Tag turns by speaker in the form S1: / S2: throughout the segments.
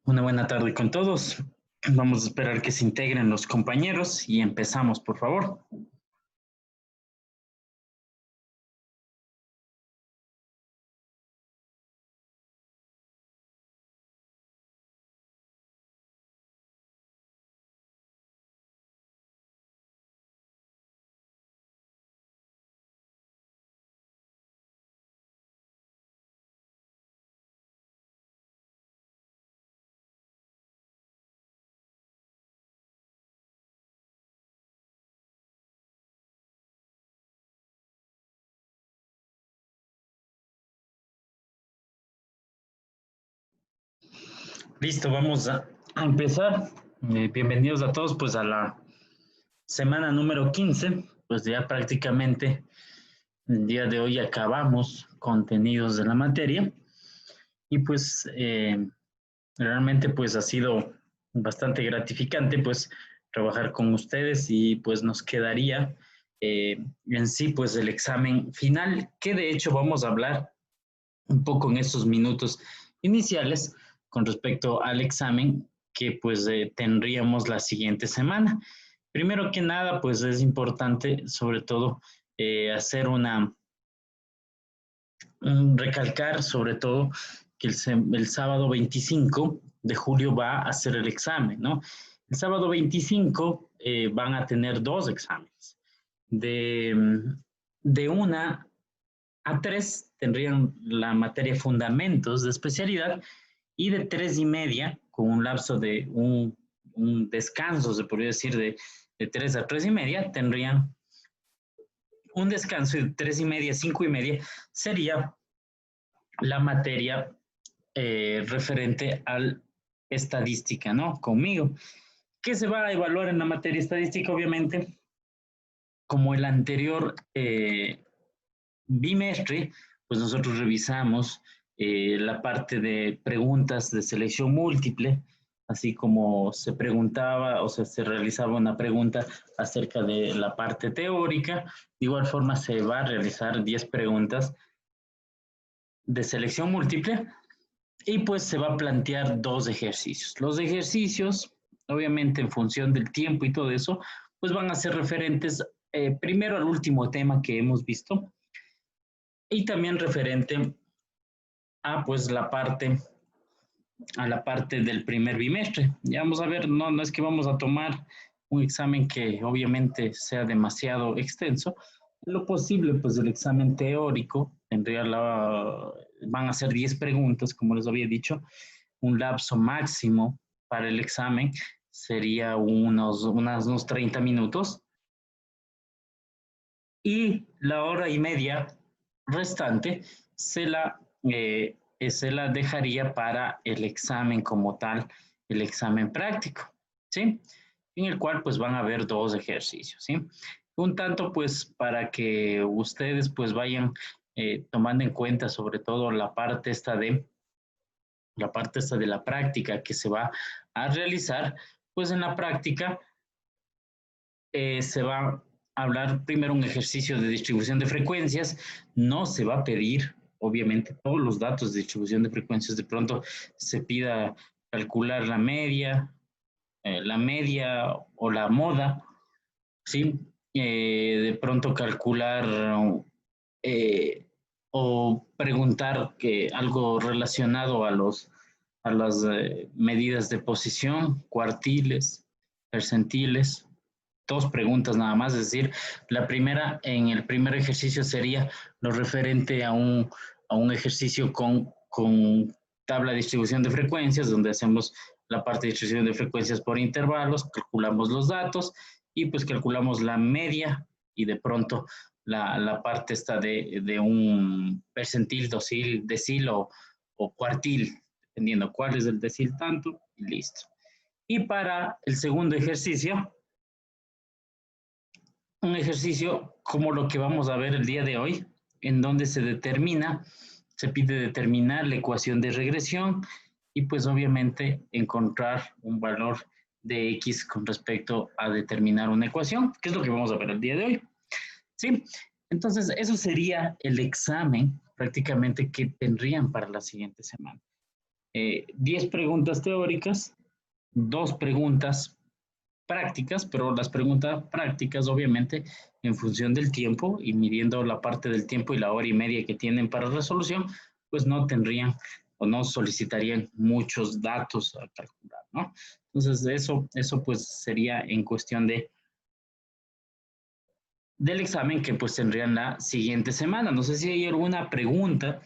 S1: Una buena tarde con todos. Vamos a esperar que se integren los compañeros y empezamos, por favor. Listo, vamos a empezar. Bienvenidos a todos pues a la semana número 15. Pues ya prácticamente el día de hoy acabamos contenidos de la materia y pues realmente pues ha sido bastante gratificante pues trabajar con ustedes y pues nos quedaría en sí pues el examen final, que de hecho vamos a hablar un poco en estos minutos iniciales con respecto al examen que pues tendríamos la siguiente semana. Primero que nada, pues es importante sobre todo hacer recalcar sobre todo que el sábado 25 de julio va a hacer el examen, ¿no? El sábado 25 van a tener dos exámenes. De 1 a 3 tendrían la materia fundamentos de especialidad y de 3:30, con un lapso de un descanso, se podría decir, de 3 a 3:30, tendrían un descanso de 3:30 a 5:30, sería la materia referente al estadística, ¿no? Conmigo. ¿Qué se va a evaluar en la materia estadística? Obviamente, como el anterior bimestre, pues nosotros revisamos la parte de preguntas de selección múltiple, así como se preguntaba, o sea, se realizaba una pregunta acerca de la parte teórica. De igual forma, se va a realizar 10 preguntas de selección múltiple y pues se va a plantear dos ejercicios. Los ejercicios, obviamente en función del tiempo y todo eso, pues van a ser referentes primero al último tema que hemos visto y también referente a pues a la parte del primer bimestre. Ya vamos a ver, no es que vamos a tomar un examen que obviamente sea demasiado extenso. En lo posible, pues el examen teórico van a ser 10 preguntas, como les había dicho. Un lapso máximo para el examen sería unos 30 minutos. Y la hora y media restante se la dejaría para el examen como tal, el examen práctico, ¿sí? En el cual pues van a haber dos ejercicios, ¿sí? Un tanto pues para que ustedes pues vayan tomando en cuenta sobre todo la parte esta de la práctica que se va a realizar. Pues en la práctica se va a hablar primero un ejercicio de distribución de frecuencias. No se va a pedir, obviamente, todos los datos de distribución de frecuencias. De pronto se pida calcular la media o la moda, ¿sí? De pronto calcular eh, o preguntar algo relacionado a las medidas de posición, cuartiles, percentiles. Dos preguntas nada más, es decir, la primera, en el primer ejercicio sería lo referente a un ejercicio con tabla de distribución de frecuencias, donde hacemos la parte de distribución de frecuencias por intervalos, calculamos los datos y pues calculamos la media y de pronto la parte está de un percentil, decil o cuartil, dependiendo cuál es el decil tanto, y listo. Y para el segundo ejercicio, un ejercicio como lo que vamos a ver el día de hoy, en donde se pide determinar la ecuación de regresión y pues obviamente encontrar un valor de X con respecto a determinar una ecuación, que es lo que vamos a ver el día de hoy. ¿Sí? Entonces, eso sería el examen prácticamente que tendrían para la siguiente semana. 10 preguntas teóricas, 2 preguntas prácticas, pero las preguntas prácticas obviamente en función del tiempo y midiendo la parte del tiempo y la hora y media que tienen para resolución, pues no tendrían o no solicitarían muchos datos a calcular, ¿no? Entonces eso pues sería en cuestión del examen que pues tendrían la siguiente semana. No sé si hay alguna pregunta,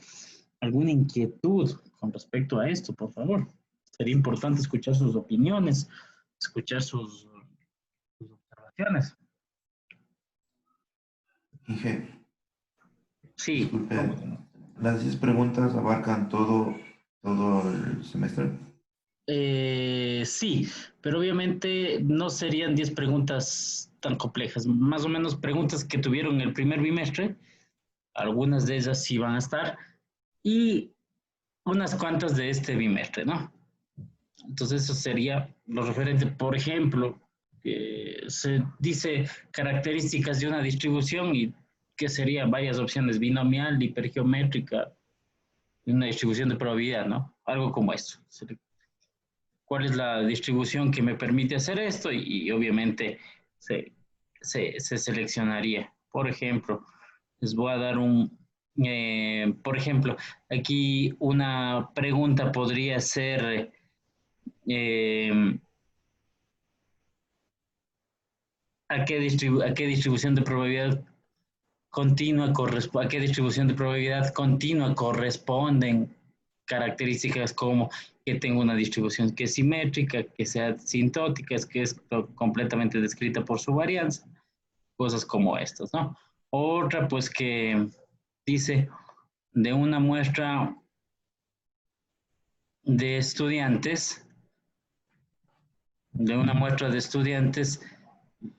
S1: alguna inquietud con respecto a esto, por favor. Sería importante escuchar sus opiniones, escuchar sus observaciones.
S2: Inge,
S1: Sí,
S2: disculpe, ¿las 10 preguntas abarcan todo el semestre?
S1: sí, pero obviamente no serían 10 preguntas tan complejas, más o menos preguntas que tuvieron el primer bimestre, algunas de ellas sí van a estar, y unas cuantas de este bimestre, ¿no? Entonces eso sería lo referente, por ejemplo, se dice características de una distribución y que serían varias opciones, binomial, hipergeométrica, una distribución de probabilidad, ¿no? Algo como eso. ¿Cuál es la distribución que me permite hacer esto? Y obviamente se, se seleccionaría. Por ejemplo, les voy a dar por ejemplo, aquí una pregunta podría ser, eh, ¿a qué distribución de probabilidad continua a qué distribución de probabilidad continua corresponden características como que tenga una distribución que es simétrica, que sea sintótica, que es completamente descrita por su varianza, cosas como estas, ¿no? Otra, pues que dice de una muestra de estudiantes,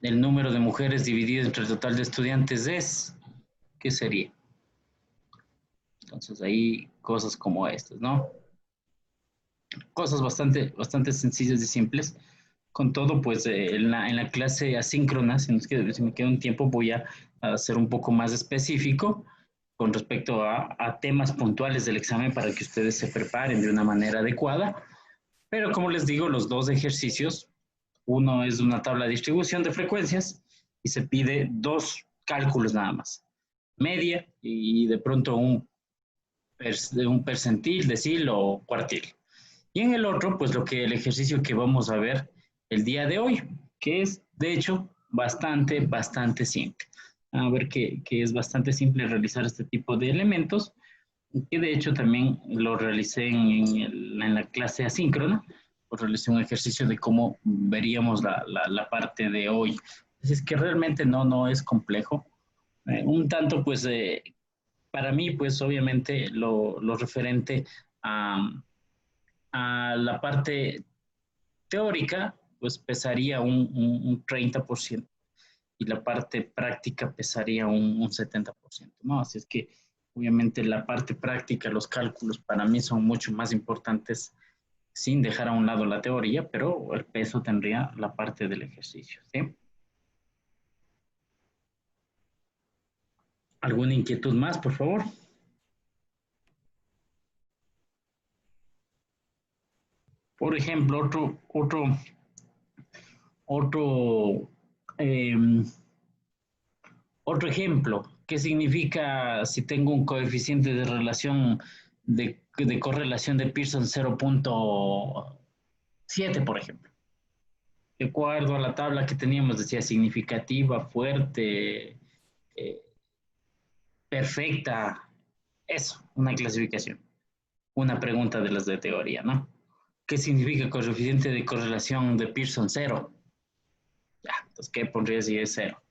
S1: el número de mujeres dividido entre el total de estudiantes es, ¿qué sería? Entonces ahí cosas como estas, ¿no? Cosas bastante sencillas y simples. Con todo, pues en la clase asíncrona, si me queda un tiempo, voy a ser un poco más específico con respecto a temas puntuales del examen para que ustedes se preparen de una manera adecuada. Pero como les digo, los dos ejercicios, uno es una tabla de distribución de frecuencias y se pide 2 cálculos nada más, media y de pronto un percentil, decil o cuartil. Y en el otro, pues el ejercicio que vamos a ver el día de hoy, que es de hecho bastante simple. A ver que es bastante simple realizar este tipo de elementos, que de hecho también lo realicé en la clase asíncrona, pues realicé un ejercicio de cómo veríamos la parte de hoy. Así es que realmente no es complejo. Un tanto, pues, para mí, pues obviamente lo referente a, a la parte teórica, pues pesaría un 30% y la parte práctica pesaría un 70%, ¿no? Así es que obviamente la parte práctica, los cálculos para mí son mucho más importantes sin dejar a un lado la teoría, pero el peso tendría la parte del ejercicio, ¿sí? ¿Alguna inquietud más, por favor? Por ejemplo, otro eh, Otro ejemplo, ¿qué significa si tengo un coeficiente de relación de correlación de Pearson 0.7, por ejemplo? De acuerdo a la tabla que teníamos, decía significativa, fuerte, eh, perfecta, eso, una clasificación, una pregunta de las de teoría, ¿no? ¿Qué significa coeficiente de correlación de Pearson 0? Ya, entonces, ¿qué pondría si es 0?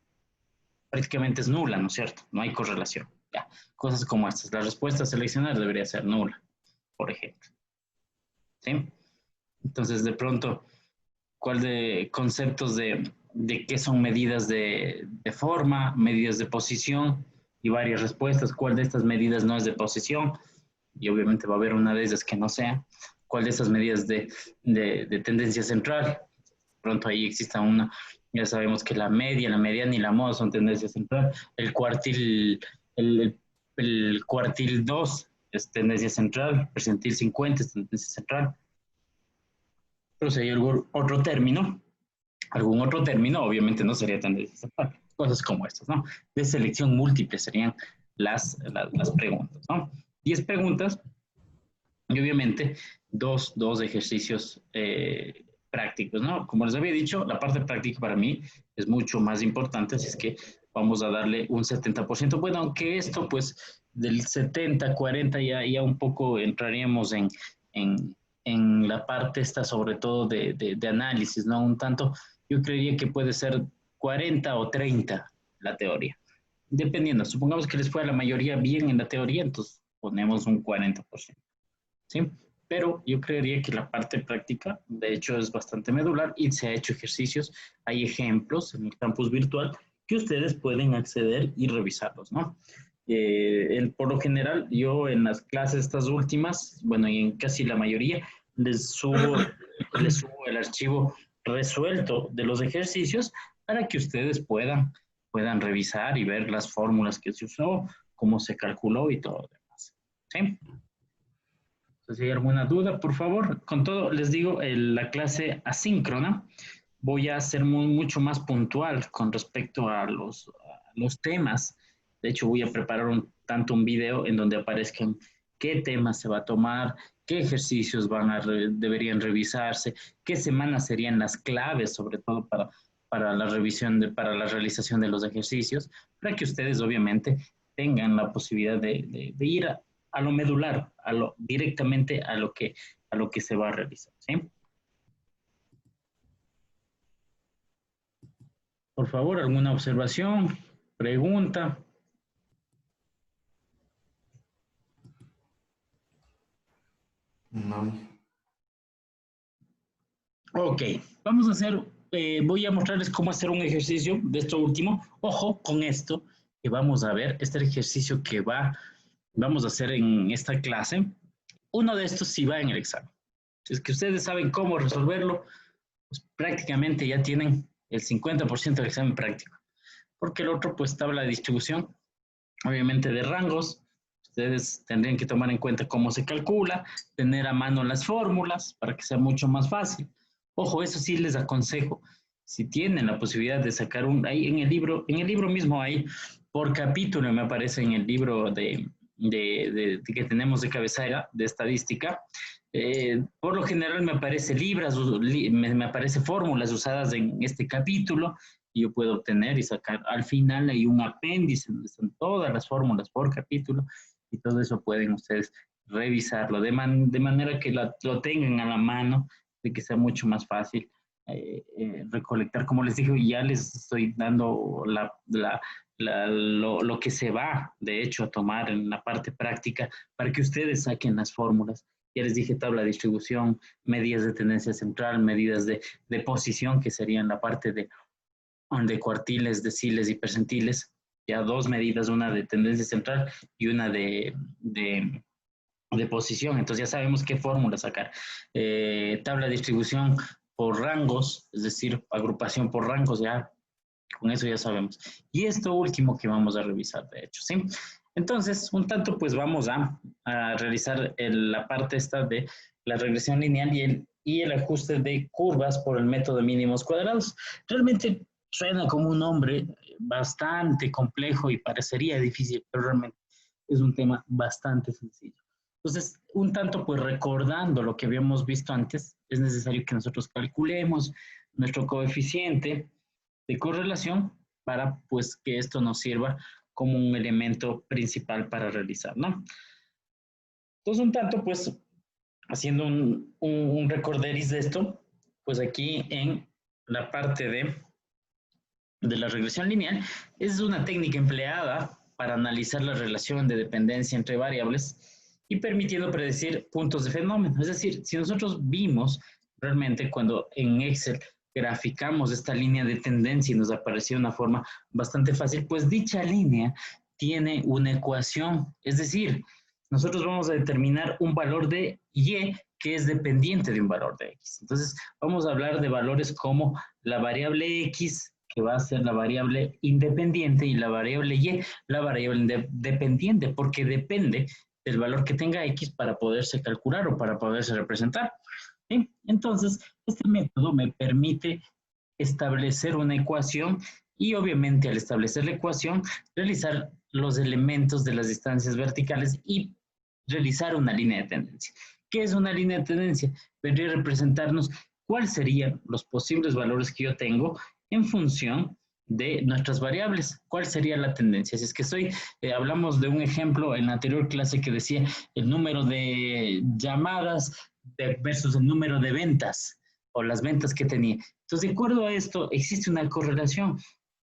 S1: Prácticamente es nula, ¿no es cierto? No hay correlación. Ya, cosas como estas. La respuesta a seleccionar debería ser nula, por ejemplo. ¿Sí? Entonces, de pronto, ¿cuál de conceptos de qué son medidas de forma, medidas de posición y varias respuestas? ¿Cuál de estas medidas no es de posición? Y obviamente va a haber una de ellas que no sea. ¿Cuál de estas medidas de tendencia central? Pronto ahí exista una, ya sabemos que la media, la mediana y la moda son tendencias central. El cuartil 2 es tendencia central, percentil 50 es tendencia central. Pero si hay algún otro término, obviamente no sería tendencia central. Cosas como estas, ¿no? De selección múltiple serían las preguntas, ¿no? 10 preguntas y obviamente dos ejercicios prácticos, ¿no? Como les había dicho, la parte práctica para mí es mucho más importante, así es que vamos a darle un 70%. Bueno, aunque esto, pues, del 70, 40 ya un poco entraríamos en la parte esta, sobre todo de análisis, ¿no? Un tanto, yo creería que puede ser 40 o 30 la teoría. Dependiendo, supongamos que les fue a la mayoría bien en la teoría, entonces ponemos un 40%. ¿Sí? Pero yo creería que la parte práctica, de hecho, es bastante medular y se ha hecho ejercicios, hay ejemplos en el campus virtual que ustedes pueden acceder y revisarlos, ¿no? Por lo general, yo en las clases estas últimas, bueno, y en casi la mayoría, les subo el archivo resuelto de los ejercicios para que ustedes puedan revisar y ver las fórmulas que se usó, cómo se calculó y todo lo demás. ¿Sí? Si hay alguna duda, por favor. Con todo, les digo, la clase asíncrona voy a ser mucho más puntual con respecto a los temas. De hecho, voy a preparar tanto un video en donde aparezcan qué temas se va a tomar, qué ejercicios deberían revisarse, qué semanas serían las claves, sobre todo para la revisión, para la realización de los ejercicios, para que ustedes obviamente tengan la posibilidad de ir a lo medular, directamente a lo que se va a realizar, ¿sí? Por favor, ¿alguna observación, pregunta?
S2: No.
S1: Ok, vamos a hacer, voy a mostrarles cómo hacer un ejercicio de esto último. Ojo con esto que vamos a ver, este ejercicio que vamos a hacer en esta clase. Uno de estos sí va en el examen. Si es que ustedes saben cómo resolverlo, pues prácticamente ya tienen el 50% del examen práctico. Porque el otro, pues, tabla de distribución, obviamente de rangos. Ustedes tendrían que tomar en cuenta cómo se calcula, tener a mano las fórmulas para que sea mucho más fácil. Ojo, eso sí les aconsejo. Si tienen la posibilidad de sacar ahí en el libro mismo hay por capítulo, me aparece en el libro que tenemos de cabecera, de estadística, por lo general me aparece me aparece fórmulas usadas en este capítulo, y yo puedo obtener y sacar. Al final hay un apéndice donde están todas las fórmulas por capítulo, y todo eso pueden ustedes revisarlo de manera que lo tengan a la mano, de que sea mucho más fácil recolectar. Como les dije, ya les estoy dando lo que se va, de hecho, a tomar en la parte práctica para que ustedes saquen las fórmulas. Ya les dije tabla de distribución, medidas de tendencia central, medidas de posición, que serían la parte de cuartiles, deciles y percentiles. Ya dos medidas, una de tendencia central y una de posición. Entonces ya sabemos qué fórmula sacar. Tabla de distribución por rangos, es decir, agrupación por rangos, ya con eso ya sabemos. Y esto último que vamos a revisar, de hecho, ¿sí? Entonces, un tanto, pues vamos a realizar la parte esta de la regresión lineal y el ajuste de curvas por el método de mínimos cuadrados. Realmente suena como un nombre bastante complejo y parecería difícil, pero realmente es un tema bastante sencillo. Entonces, un tanto, pues recordando lo que habíamos visto antes, es necesario que nosotros calculemos nuestro coeficiente de correlación para, pues, que esto nos sirva como un elemento principal para realizar, ¿no? Entonces, un tanto, pues, haciendo un recorderis de esto, pues aquí en la parte de la regresión lineal, es una técnica empleada para analizar la relación de dependencia entre variables y permitiendo predecir puntos de fenómeno. Es decir, si nosotros vimos realmente cuando en Excel graficamos esta línea de tendencia y nos apareció de una forma bastante fácil, pues dicha línea tiene una ecuación. Es decir, nosotros vamos a determinar un valor de Y que es dependiente de un valor de X. Entonces, vamos a hablar de valores como la variable X, que va a ser la variable independiente, y la variable Y, la variable dependiente, porque depende del valor que tenga X para poderse calcular o para poderse representar. ¿Sí? Entonces, este método me permite establecer una ecuación y obviamente al establecer la ecuación, realizar los elementos de las distancias verticales y realizar una línea de tendencia. ¿Qué es una línea de tendencia? Vendría a representarnos cuáles serían los posibles valores que yo tengo en función de nuestras variables. ¿Cuál sería la tendencia? Si es que hablamos de un ejemplo en la anterior clase que decía el número de llamadas versus el número de ventas o las ventas que tenía. Entonces, de acuerdo a esto, existe una correlación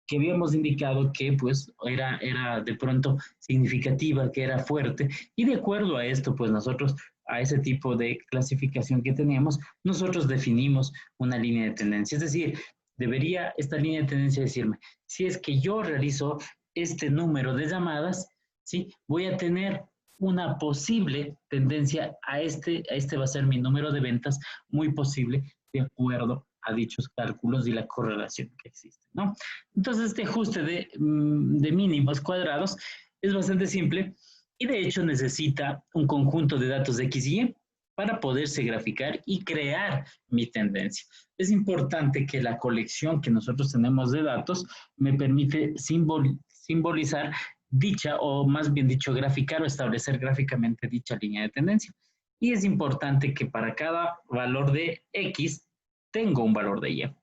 S1: que habíamos indicado que pues era de pronto significativa, que era fuerte, y de acuerdo a esto, pues nosotros, a ese tipo de clasificación que teníamos, nosotros definimos una línea de tendencia. Es decir, debería esta línea de tendencia decirme, si es que yo realizo este número de llamadas, ¿sí? Voy a tener una posible tendencia este va a ser mi número de ventas, muy posible, de acuerdo a dichos cálculos y la correlación que existe, ¿no? Entonces, este ajuste de mínimos cuadrados es bastante simple y de hecho necesita un conjunto de datos de X y Y para poderse graficar y crear mi tendencia. Es importante que la colección que nosotros tenemos de datos me permite simbolizar dicha, o más bien dicho, graficar o establecer gráficamente dicha línea de tendencia. Y es importante que para cada valor de X tengo un valor de Y.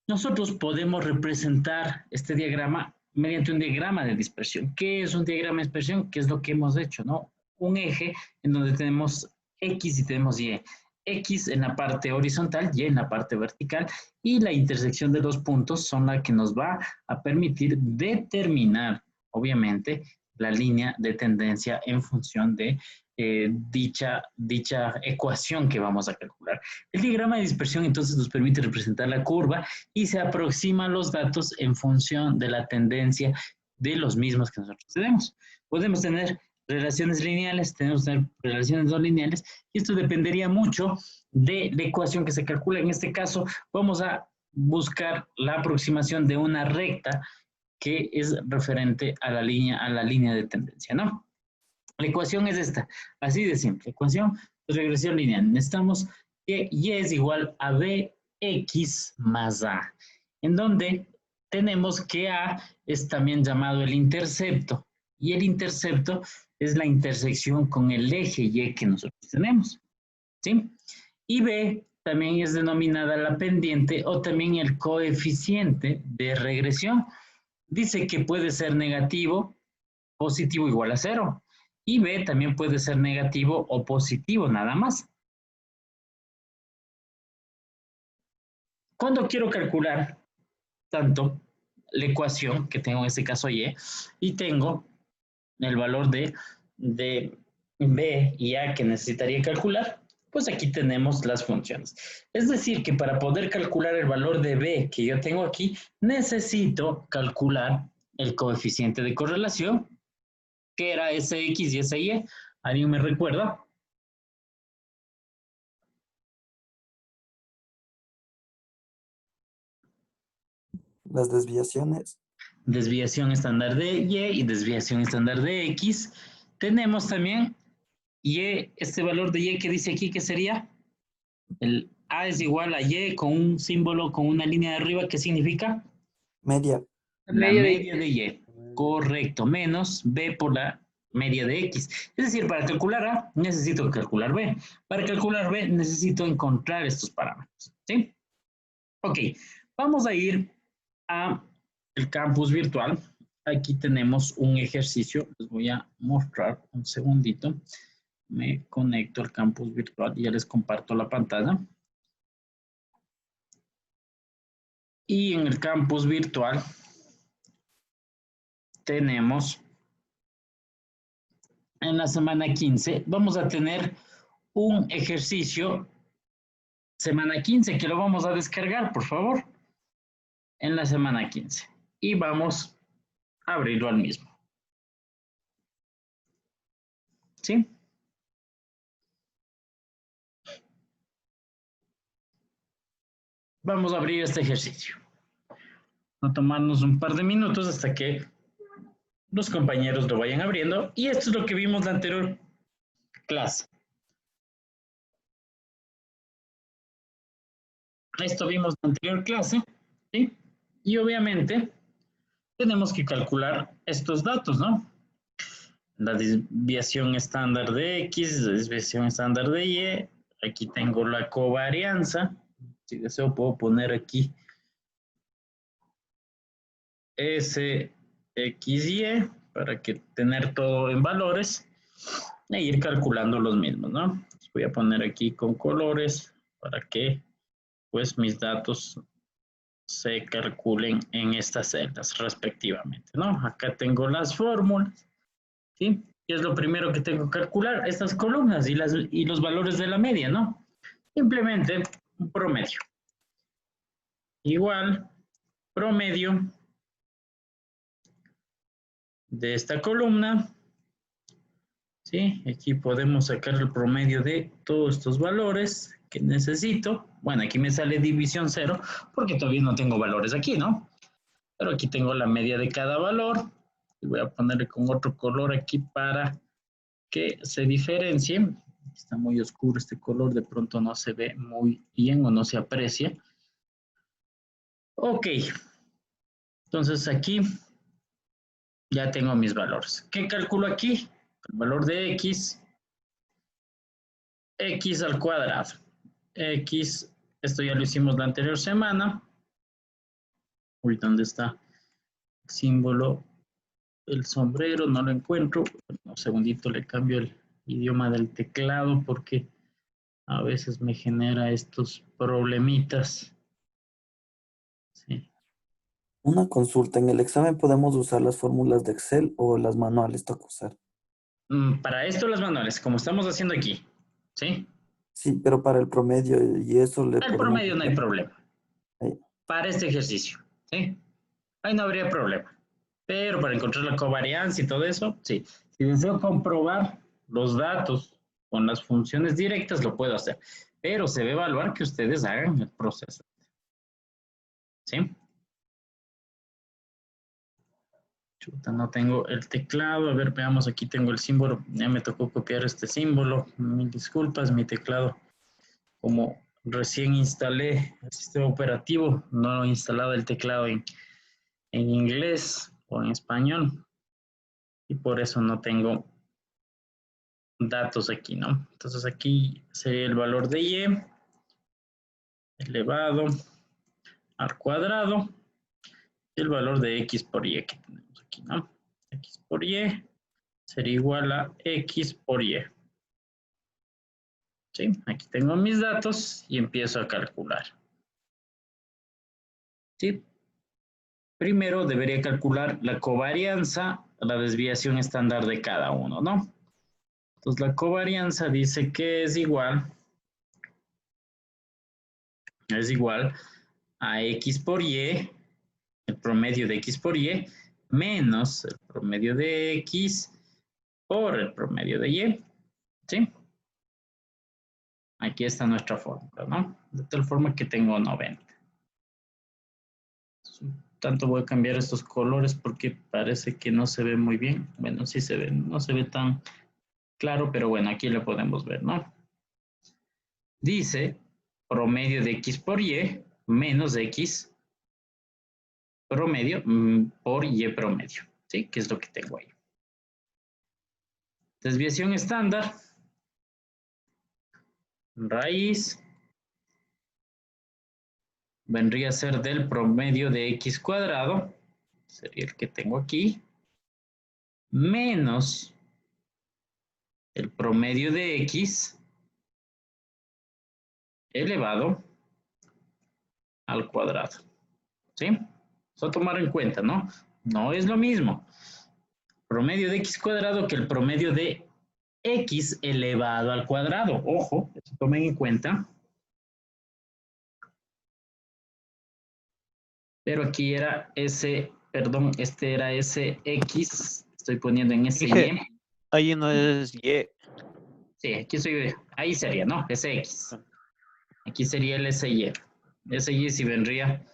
S1: Nosotros podemos representar este diagrama mediante un diagrama de dispersión. ¿Qué es un diagrama de dispersión? ¿Qué es lo que hemos hecho, no? Un eje en donde tenemos X y tenemos Y. X en la parte horizontal, Y en la parte vertical, y la intersección de los puntos son la que nos va a permitir determinar, obviamente, la línea de tendencia en función de dicha ecuación que vamos a calcular. El diagrama de dispersión entonces nos permite representar la curva y se aproximan los datos en función de la tendencia de los mismos que nosotros tenemos. Podemos tener relaciones lineales, tenemos que tener relaciones no lineales, y esto dependería mucho de la ecuación que se calcula. En este caso, vamos a buscar la aproximación de una recta que es referente a la línea de tendencia, ¿no? La ecuación es esta, así de simple. Ecuación de regresión lineal. Necesitamos que Y es igual a BX más A, en donde tenemos que A es también llamado el intercepto, y el intercepto es la intersección con el eje Y que nosotros tenemos, ¿sí? Y B también es denominada la pendiente o también el coeficiente de regresión. Dice que puede ser negativo, positivo igual a 0. Y B también puede ser negativo o positivo, nada más. Cuando quiero calcular tanto la ecuación que tengo en este caso y tengo el valor de B y A que necesitaría calcular, pues aquí tenemos las funciones. Es decir, que para poder calcular el valor de B que yo tengo aquí, necesito calcular el coeficiente de correlación, que era ese X y ese Y. ¿Alguien me recuerda?
S3: Las desviaciones.
S1: Desviación estándar de Y y desviación estándar de X. Tenemos también Y, este valor de Y que dice aquí que sería el A es igual a Y con un símbolo, con una línea de arriba, ¿qué significa?
S3: Media.
S1: La media de Y. Correcto, menos B por la media de X. Es decir, para calcular A necesito calcular B. Para calcular B necesito encontrar estos parámetros. ¿Sí? Ok, vamos a ir a el campus virtual. Aquí tenemos un ejercicio. Les voy a mostrar un segundito. Me conecto al campus virtual y ya les comparto la pantalla. Y en el campus virtual tenemos en la semana 15, vamos a tener un ejercicio semana 15 que lo vamos a descargar, por favor, en la semana 15. Y vamos a abrirlo al mismo. ¿Sí? Vamos a abrir este ejercicio. Va a tomarnos un par de minutos hasta que los compañeros lo vayan abriendo. Y esto es lo que vimos la anterior clase. Esto vimos en la anterior clase, ¿sí? Y obviamente tenemos que calcular estos datos, ¿no? La desviación estándar de X, la desviación estándar de Y. Aquí tengo la covarianza. Si deseo puedo poner aquí S, X, Y para que tener todo en valores e ir calculando los mismos, ¿no? Voy a poner aquí con colores para que pues mis datos se calculen en estas celdas respectivamente, ¿no? Acá tengo las fórmulas, ¿sí? ¿Qué es lo primero que tengo que calcular? Estas columnas y los valores de la media, ¿no? Simplemente un promedio. Igual, promedio de esta columna, ¿sí? Aquí podemos sacar el promedio de todos estos valores que necesito. Bueno, aquí me sale división 0 porque todavía no tengo valores aquí, ¿no? Pero aquí tengo la media de cada valor. Y voy a ponerle con otro color aquí para que se diferencie. Está muy oscuro este color, de pronto no se ve muy bien o no se aprecia. Ok, entonces aquí ya tengo mis valores. ¿Qué calculo aquí? El valor de X, X al cuadrado. X, esto ya lo hicimos la anterior semana. Uy, ¿dónde está el símbolo? El sombrero, no lo encuentro. Un segundito, le cambio el idioma del teclado porque a veces me genera estos problemitas. Sí.
S3: Una consulta, ¿en el examen podemos usar las fórmulas de Excel o las manuales toca usar?
S1: Para esto las manuales, como estamos haciendo aquí, ¿sí?
S3: Sí, pero para el promedio y eso le
S1: El
S3: podemos
S1: promedio no hay
S3: usar.
S1: problema.
S3: Ahí.
S1: Para este ejercicio, ¿sí? Ahí no habría problema. Pero para encontrar la covarianza y todo eso, sí. Si deseo comprobar los datos con las funciones directas, lo puedo hacer. Pero se debe evaluar que ustedes hagan el proceso. ¿Sí? Chuta, no tengo el teclado. A ver, veamos, aquí tengo el símbolo. Ya me tocó copiar este símbolo. Mil disculpas, mi teclado, como recién instalé el sistema operativo, no he instalado el teclado en inglés o en español. Y por eso no tengo datos aquí, ¿no? Entonces aquí sería el valor de Y elevado al cuadrado, el valor de X por Y que tenemos aquí, ¿no? X por Y sería igual a X por Y. ¿Sí? Aquí tengo mis datos y empiezo a calcular. ¿Sí? Primero debería calcular la covarianza, la desviación estándar de cada uno, ¿no? Entonces la covarianza dice que es igual a X por Y, el promedio de X por Y, menos el promedio de X por el promedio de Y. ¿Sí? Aquí está nuestra fórmula, ¿no? De tal forma que tengo 90. Tanto voy a cambiar estos colores porque parece que no se ve muy bien. Bueno, sí se ve, no se ve tan claro, pero bueno, aquí lo podemos ver, ¿no? Dice promedio de X por Y menos X promedio por Y promedio, ¿sí? Que es lo que tengo ahí. Desviación estándar, raíz, vendría a ser del promedio de X cuadrado, sería el que tengo aquí, menos el promedio de X elevado al cuadrado, ¿sí? Eso a tomar en cuenta, ¿no? No es lo mismo promedio de X cuadrado que el promedio de X elevado al cuadrado. Ojo, eso tomen en cuenta. Pero aquí era ese, perdón, este era ese X, estoy poniendo en ese
S4: Dije,
S1: Y.
S4: ahí no es Y.
S1: Sí, aquí estoy, ahí sería, ¿no? Ese X. Aquí sería el SY. SY si vendría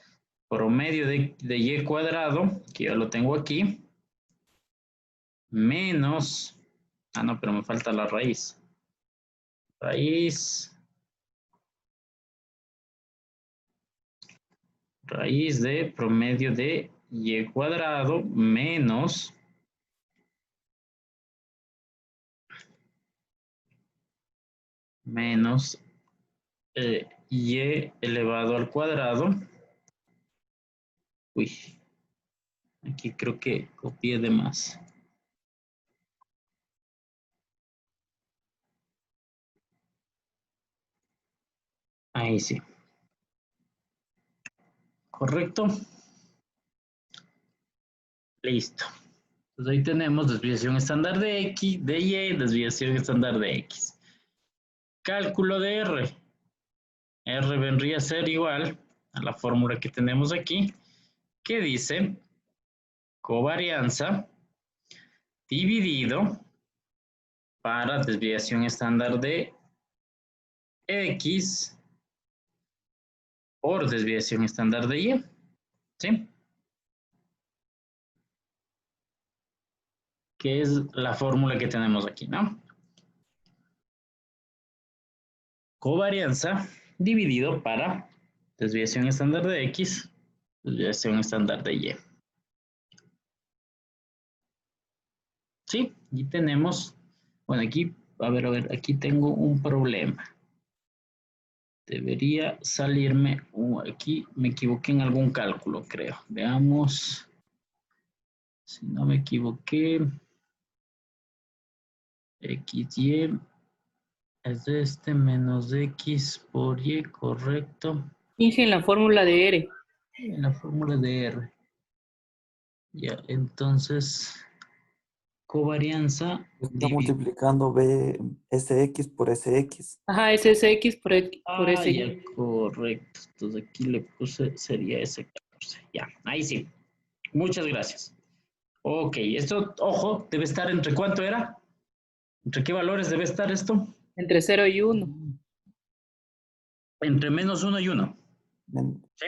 S1: promedio de Y cuadrado, que yo lo tengo aquí, menos, no, pero me falta la raíz. Raíz de promedio de y cuadrado menos y elevado al cuadrado. Uy, aquí creo que copié de más. Ahí sí. ¿Correcto? Listo. Entonces ahí tenemos desviación estándar de X, de Y, desviación estándar de X. Cálculo de R. R vendría a ser igual a la fórmula que tenemos aquí, que dice covarianza dividido para desviación estándar de X por desviación estándar de Y. ¿Sí? Que es la fórmula que tenemos aquí, ¿no? Covarianza dividido para desviación estándar de X, desviación estándar de Y. Sí, y tenemos, bueno, aquí, a ver, aquí tengo un problema. Debería salirme, aquí me equivoqué en algún cálculo, creo. Veamos, si no me equivoqué, XY es este menos X por Y, correcto.
S5: Finge en la fórmula de R.
S1: En la fórmula de R. Ya, entonces, covarianza.
S3: Está multiplicando SX por SX.
S5: Ajá, es SX por SY.
S1: Ya, correcto. Entonces aquí le puse, sería S14. Ya, ahí sí. Muchas gracias. Ok, esto, ojo, debe estar entre ¿cuánto era? ¿Entre qué valores debe estar esto?
S5: Entre 0 y 1.
S1: Entre menos 1 y 1. ¿Sí?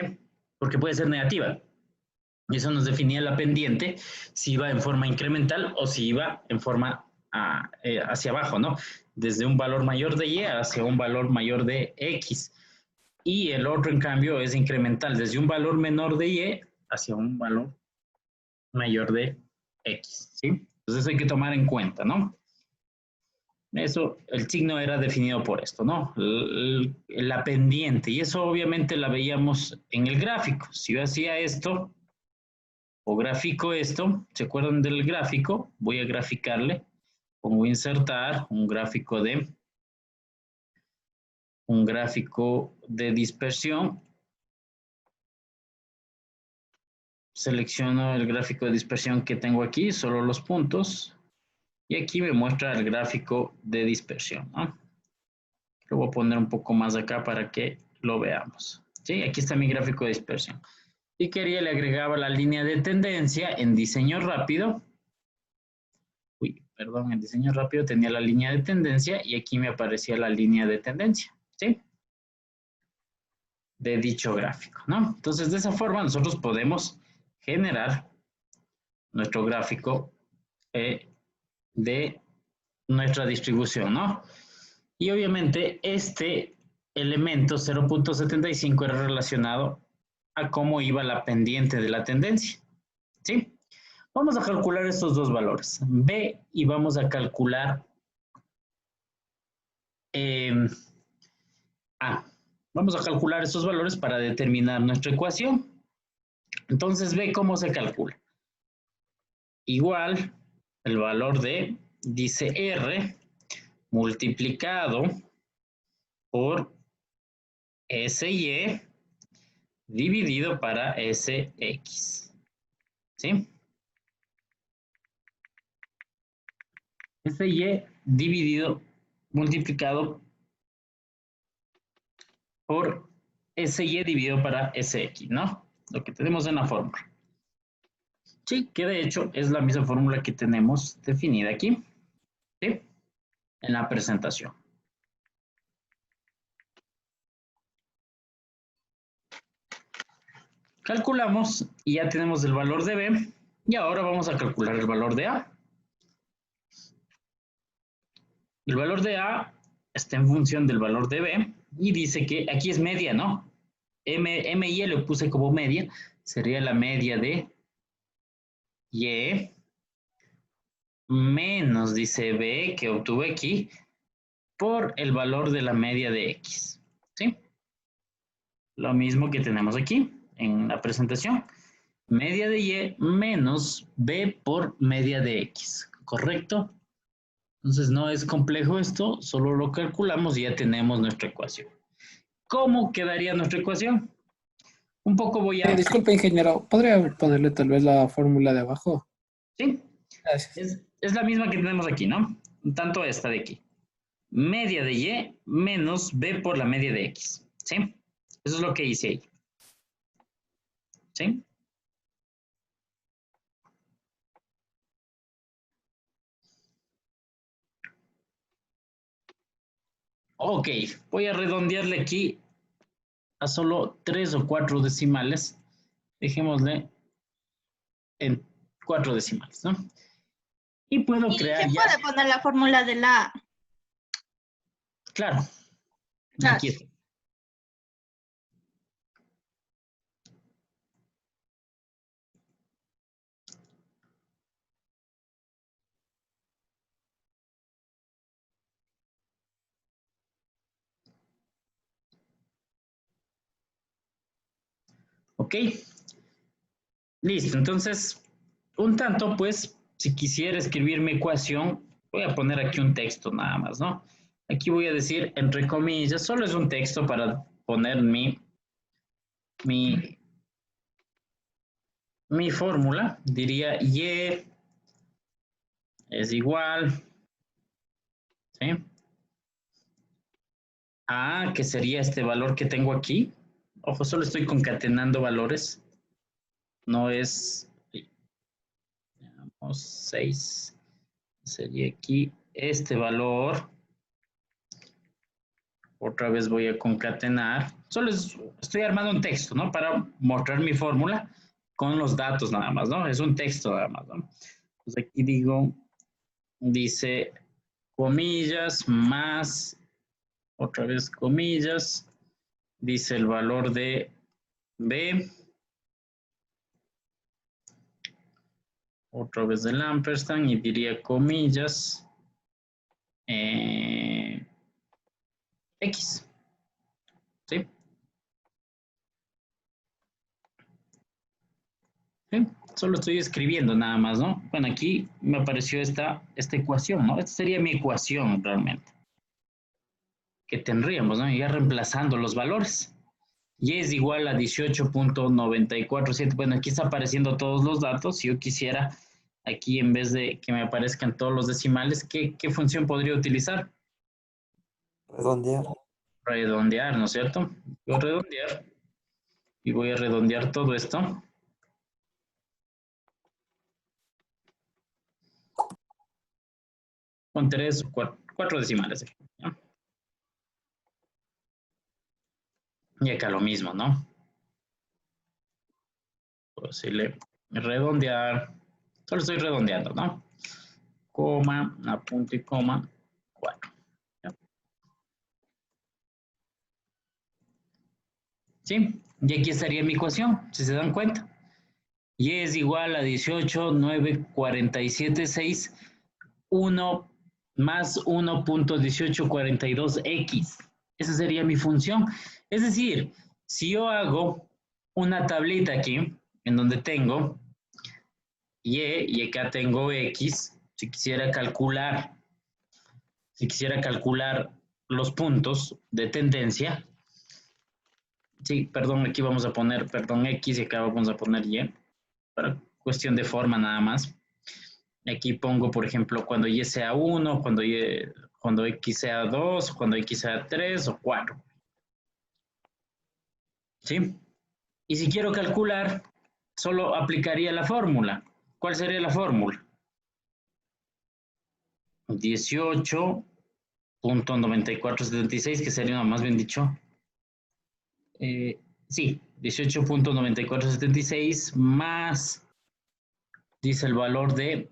S1: Porque puede ser negativa. Y eso nos definía la pendiente, si iba en forma incremental o si iba en forma hacia abajo, ¿no? Desde un valor mayor de Y hacia un valor mayor de X. Y el otro, en cambio, es incremental, desde un valor menor de Y hacia un valor mayor de X, ¿sí? Entonces eso hay que tomar en cuenta, ¿no? Eso, el signo era definido por esto, ¿no? La pendiente, y eso obviamente la veíamos en el gráfico. Si yo hacía esto, o grafico esto, ¿se acuerdan del gráfico? Voy a graficarle, pongo insertar un gráfico de dispersión. Selecciono el gráfico de dispersión que tengo aquí, solo los puntos. Y aquí me muestra el gráfico de dispersión, ¿no? Lo voy a poner un poco más acá para que lo veamos. ¿Sí? Aquí está mi gráfico de dispersión. Y le agregaba la línea de tendencia en diseño rápido. En diseño rápido tenía la línea de tendencia y aquí me aparecía la línea de tendencia, ¿sí? De dicho gráfico, ¿no? Entonces, de esa forma nosotros podemos generar nuestro gráfico de nuestra distribución, ¿no? Y obviamente este elemento 0.75 era relacionado a cómo iba la pendiente de la tendencia, ¿sí? Vamos a calcular estos dos valores, B, y vamos a calcular A. Vamos a calcular estos valores para determinar nuestra ecuación. Entonces, B, ¿cómo se calcula? Igual, el valor de, dice R, multiplicado por SY dividido para SX. ¿Sí? SY dividido, multiplicado por SY dividido para SX, ¿no? Lo que tenemos en la fórmula. Sí, que de hecho es la misma fórmula que tenemos definida aquí, ¿sí? En la presentación. Calculamos y ya tenemos el valor de B y ahora vamos a calcular el valor de A. El valor de A está en función del valor de B y dice que aquí es media, ¿no? M y E lo puse como media, sería la media de Y menos, dice B, que obtuve aquí, por el valor de la media de X, ¿sí? Lo mismo que tenemos aquí en la presentación. Media de Y menos B por media de X, ¿correcto? Entonces no es complejo esto, solo lo calculamos y ya tenemos nuestra ecuación. ¿Cómo quedaría nuestra ecuación? Un poco voy a...
S6: Disculpe, ingeniero, ¿podría ponerle tal vez la fórmula de abajo?
S1: ¿Sí?
S6: Gracias.
S1: Es la misma que tenemos aquí, ¿no? Tanto esta de aquí. Media de Y menos B por la media de X, ¿sí? Eso es lo que hice ahí. ¿Sí? Ok, voy a redondearle aquí a solo 3 o 4 decimales. Dejémosle en 4 decimales, ¿no? Y puedo
S7: ¿Y
S1: crear
S7: quién
S1: ya...
S7: puede poner la fórmula de la A?
S1: Claro, aquí
S7: Gracias.
S1: está. Ok, listo. Entonces, un tanto, pues, si quisiera escribir mi ecuación, voy a poner aquí un texto nada más, ¿no? Aquí voy a decir, entre comillas, solo es un texto para poner mi fórmula. Diría Y es igual, ¿sí? A, que sería este valor que tengo aquí. Ojo, solo estoy concatenando valores. No es, digamos, 6. Sería aquí este valor. Otra vez voy a concatenar. Solo estoy armando un texto, ¿no? Para mostrar mi fórmula con los datos nada más, ¿no? Es un texto nada más, ¿no? Entonces aquí dice comillas más, otra vez comillas, dice el valor de B, otra vez el ampersand y diría comillas X, ¿sí? ¿Sí? Solo estoy escribiendo nada más, ¿no? Bueno, aquí me apareció esta ecuación, ¿no? Esta sería mi ecuación realmente. Que tendríamos, ¿no? Ya reemplazando los valores. Y es igual a 18.947. Bueno, aquí está apareciendo todos los datos. Si yo quisiera, aquí en vez de que me aparezcan todos los decimales, ¿qué función podría utilizar?
S3: Redondear.
S1: Redondear, ¿no es cierto? Voy a redondear y voy a redondear todo esto. Con 3 o 4 decimales. ¿Ya? Y acá lo mismo, ¿no? Puedo decirle redondear. Solo estoy redondeando, ¿no? Coma, a punto y coma, 4. ¿Ya? ¿Sí? Y aquí estaría mi ecuación, si se dan cuenta. Y es igual a 18, 9, 47, 6, 1 más 1.1842x. Esa sería mi función. Es decir, si yo hago una tablita aquí, en donde tengo y acá tengo x, si quisiera calcular los puntos de tendencia, sí, perdón, aquí vamos a poner, perdón, x y acá vamos a poner y, para cuestión de forma nada más. Aquí pongo, por ejemplo, cuando y sea 1, cuando x sea 2, cuando x sea 3 o 4. ¿Sí? Y si quiero calcular, solo aplicaría la fórmula. ¿Cuál sería la fórmula? 18.9476, que sería, más bien dicho, sí, 18.9476 más, dice el valor de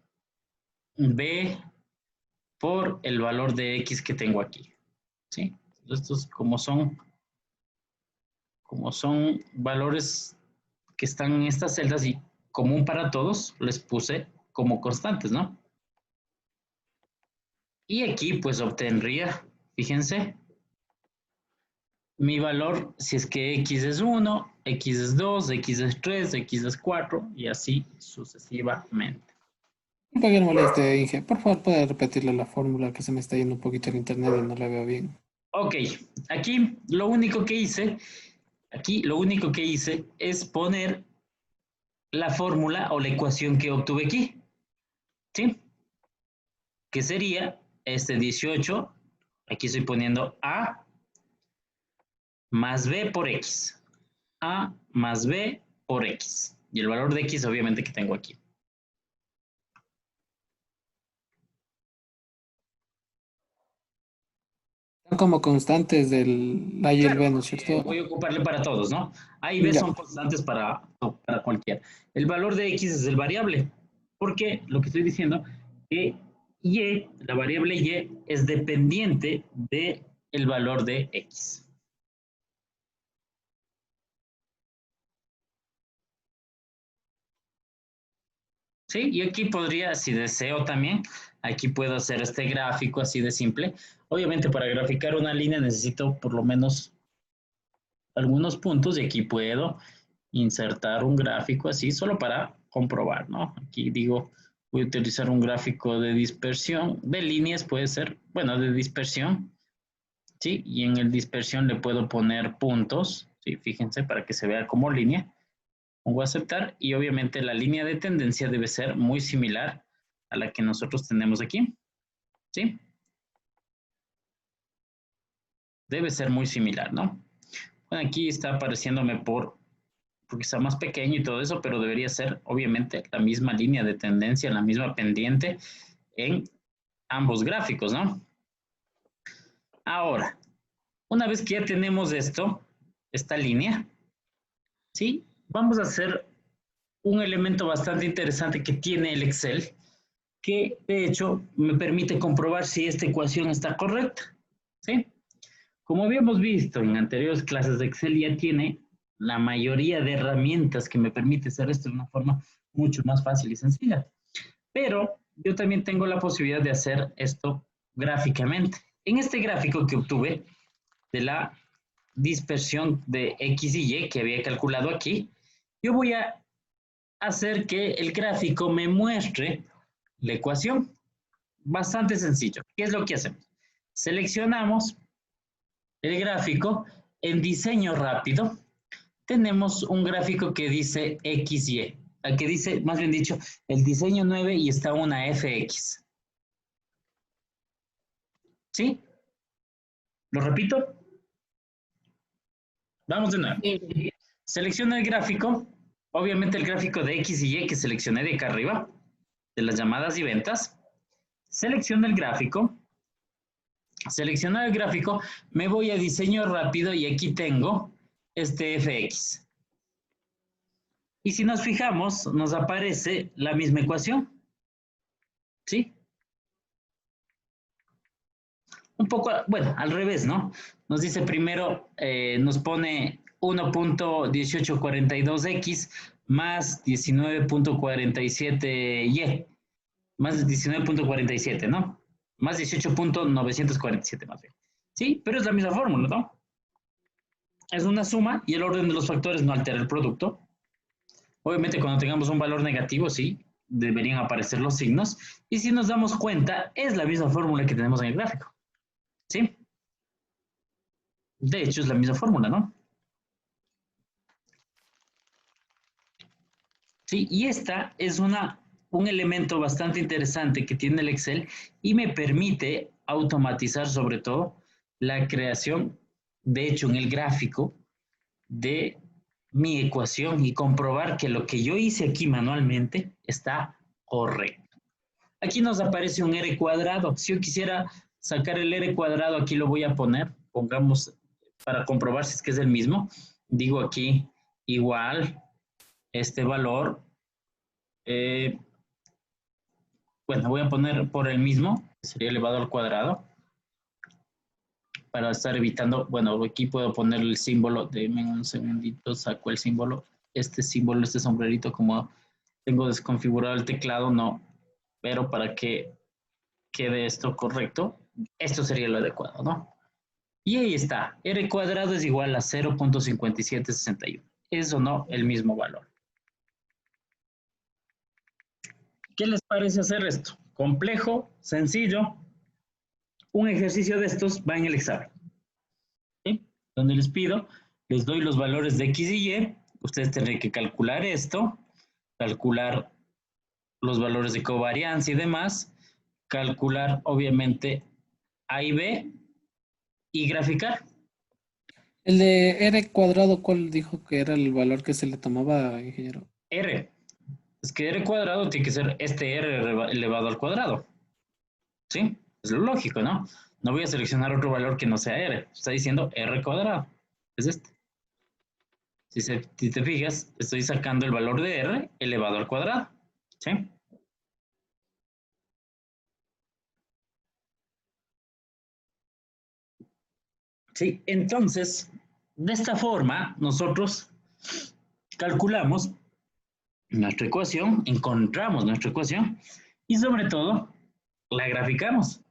S1: B por el valor de X que tengo aquí. ¿Sí? Estos como son valores que están en estas celdas y común para todos, les puse como constantes, ¿no? Y aquí pues obtendría, fíjense, mi valor si es que X es 1, X es 2, X es 3, X es 4 y así sucesivamente.
S6: Un poquito moleste, Inge. Por favor, puede repetirle la fórmula que se me está yendo un poquito el internet y no la veo bien.
S1: Ok, aquí lo único que hice es poner la fórmula o la ecuación que obtuve aquí, ¿sí? Que sería este 18, aquí estoy poniendo A más B por X. A más B por X. Y el valor de X obviamente que tengo aquí.
S6: Son como constantes del A y el B, ¿no es cierto?
S1: Voy a ocuparle para todos, ¿no? A y B
S6: Ya.
S1: son constantes para cualquiera. El valor de X es el variable. Porque lo que estoy diciendo que Y, la variable Y, es dependiente del valor de X. Sí, y aquí podría, si deseo también, aquí puedo hacer este gráfico así de simple. Obviamente para graficar una línea necesito por lo menos algunos puntos y aquí puedo insertar un gráfico así solo para comprobar, ¿no? Aquí digo, voy a utilizar un gráfico de dispersión, de líneas puede ser, bueno, de dispersión, ¿sí? Y en el dispersión le puedo poner puntos, ¿sí? Fíjense, para que se vea como línea. Pongo a aceptar y obviamente la línea de tendencia debe ser muy similar a la que nosotros tenemos aquí, ¿sí? Debe ser muy similar, ¿no? Bueno, aquí está apareciéndome porque está más pequeño y todo eso, pero debería ser obviamente la misma línea de tendencia, la misma pendiente en ambos gráficos, ¿no? Ahora, una vez que ya tenemos esta línea, ¿sí? Vamos a hacer un elemento bastante interesante que tiene el Excel, que de hecho me permite comprobar si esta ecuación está correcta, ¿sí? Como habíamos visto en anteriores clases de Excel, ya tiene la mayoría de herramientas que me permite hacer esto de una forma mucho más fácil y sencilla. Pero yo también tengo la posibilidad de hacer esto gráficamente. En este gráfico que obtuve de la dispersión de X y Y que había calculado aquí, yo voy a hacer que el gráfico me muestre la ecuación. Bastante sencillo. ¿Qué es lo que hacemos? Seleccionamos el gráfico en diseño rápido. Tenemos un gráfico que dice XY, que dice, más bien dicho, el diseño 9 y está una FX. ¿Sí? ¿Lo repito? Vamos de nuevo. Selecciono el gráfico, obviamente el gráfico de X y Y que seleccioné de acá arriba, de las llamadas y ventas. Selecciono el gráfico. Seleccionar el gráfico, me voy a diseño rápido y aquí tengo este FX. Y si nos fijamos, nos aparece la misma ecuación. ¿Sí? Un poco, bueno, al revés, ¿no? Nos dice primero, nos pone 1.1842x más 19.47y, más 19.47, ¿no? Más 18.947 más bien. Sí, pero es la misma fórmula, ¿no? Es una suma y el orden de los factores no altera el producto. Obviamente cuando tengamos un valor negativo, sí, deberían aparecer los signos. Y si nos damos cuenta, es la misma fórmula que tenemos en el gráfico. ¿Sí? De hecho, es la misma fórmula, ¿no? Sí, y esta es un elemento bastante interesante que tiene el Excel y me permite automatizar sobre todo la creación, de hecho, en el gráfico de mi ecuación y comprobar que lo que yo hice aquí manualmente está correcto. Aquí nos aparece un R cuadrado. Si yo quisiera sacar el R cuadrado, aquí lo voy a poner. Pongamos para comprobar si es que es el mismo. Digo aquí igual este valor bueno, voy a poner por el mismo, que sería elevado al cuadrado, para estar evitando, bueno, aquí puedo poner el símbolo, denme un segundito, saco el símbolo, este símbolo, este sombrerito, como tengo desconfigurado el teclado, no, pero para que quede esto correcto, esto sería lo adecuado, ¿no? Y ahí está, r cuadrado es igual a 0.5761, es o no el mismo valor. ¿Qué les parece hacer esto? Complejo, sencillo, un ejercicio de estos va en el examen, ¿sí? Donde les pido, les doy los valores de X y Y, ustedes tendrán que calcular esto, calcular los valores de covariancia y demás, calcular obviamente A y B y graficar.
S6: El de R cuadrado, ¿cuál dijo que era el valor que se le tomaba, ingeniero?
S1: R, es que R cuadrado tiene que ser este R elevado al cuadrado, ¿sí? Es lo lógico, ¿no? No voy a seleccionar otro valor que no sea R, está diciendo R cuadrado, es este. Si te fijas, estoy sacando el valor de R elevado al cuadrado, ¿sí? Sí, entonces, de esta forma, nosotros calculamos nuestra ecuación, encontramos nuestra ecuación y sobre todo la graficamos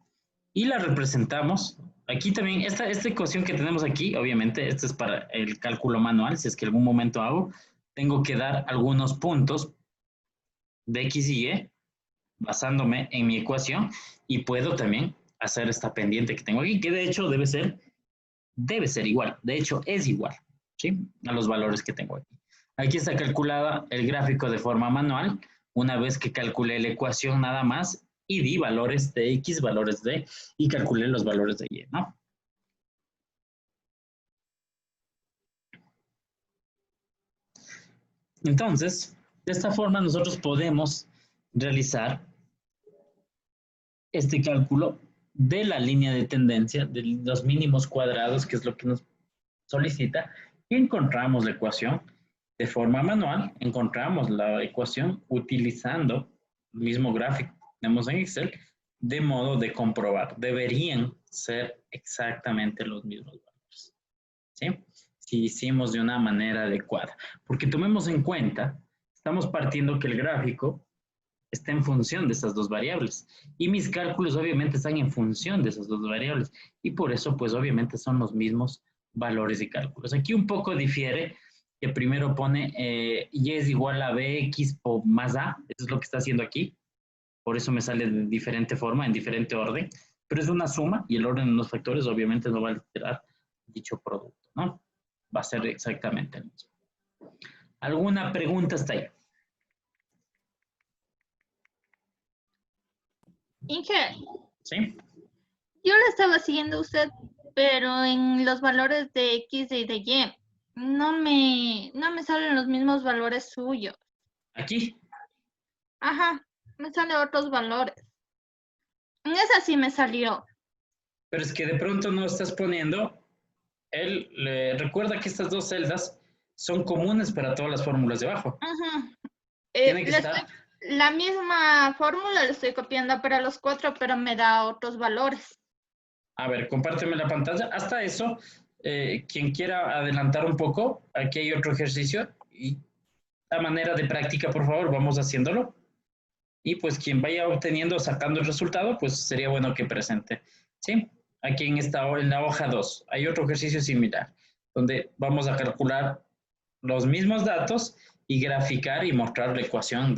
S1: y la representamos. Aquí también, esta ecuación que tenemos aquí, obviamente, esta es para el cálculo manual, si es que algún momento hago, tengo que dar algunos puntos de X y Y basándome en mi ecuación y puedo también hacer esta pendiente que tengo aquí, que de hecho debe ser igual, de hecho es igual, ¿sí? A los valores que tengo aquí. Aquí está calculada el gráfico de forma manual, una vez que calculé la ecuación nada más y di valores de X, valores de, y calculé los valores de Y, ¿no? Entonces, de esta forma nosotros podemos realizar este cálculo de la línea de tendencia, de los mínimos cuadrados, que es lo que nos solicita, y encontramos la ecuación de forma manual, encontramos la ecuación utilizando el mismo gráfico que tenemos en Excel, de modo de comprobar. Deberían ser exactamente los mismos valores, ¿sí? Si hicimos de una manera adecuada. Porque tomemos en cuenta, estamos partiendo que el gráfico está en función de esas dos variables. Y mis cálculos obviamente están en función de esas dos variables. Y por eso, pues obviamente son los mismos valores de cálculos. Aquí un poco difiere, que primero pone y es igual a bx o más a, eso es lo que está haciendo aquí. Por eso me sale de diferente forma, en diferente orden. Pero es una suma y el orden de los factores obviamente no va a alterar dicho producto, ¿no? Va a ser exactamente el mismo. ¿Alguna pregunta hasta ahí?
S7: Inge,
S1: ¿Sí?
S7: yo lo estaba siguiendo a usted, pero en los valores de X y de Y no me salen los mismos valores suyos.
S1: Aquí.
S7: Ajá, me salen otros valores. En esa sí me salió.
S1: Pero es que de pronto no estás poniendo, recuerda que estas dos celdas son comunes para todas las fórmulas de abajo.
S7: Ajá.
S1: Tiene que estar,
S7: La misma fórmula la estoy copiando para los 4, pero me da otros valores.
S1: a ver, compárteme la pantalla. Hasta eso, quien quiera adelantar un poco, aquí hay otro ejercicio y a manera de práctica, por favor, vamos haciéndolo. Y pues quien vaya obteniendo, sacando el resultado, pues sería bueno que presente. ¿Sí? Aquí en la hoja 2 hay otro ejercicio similar, donde vamos a calcular los mismos datos y graficar y mostrar la ecuación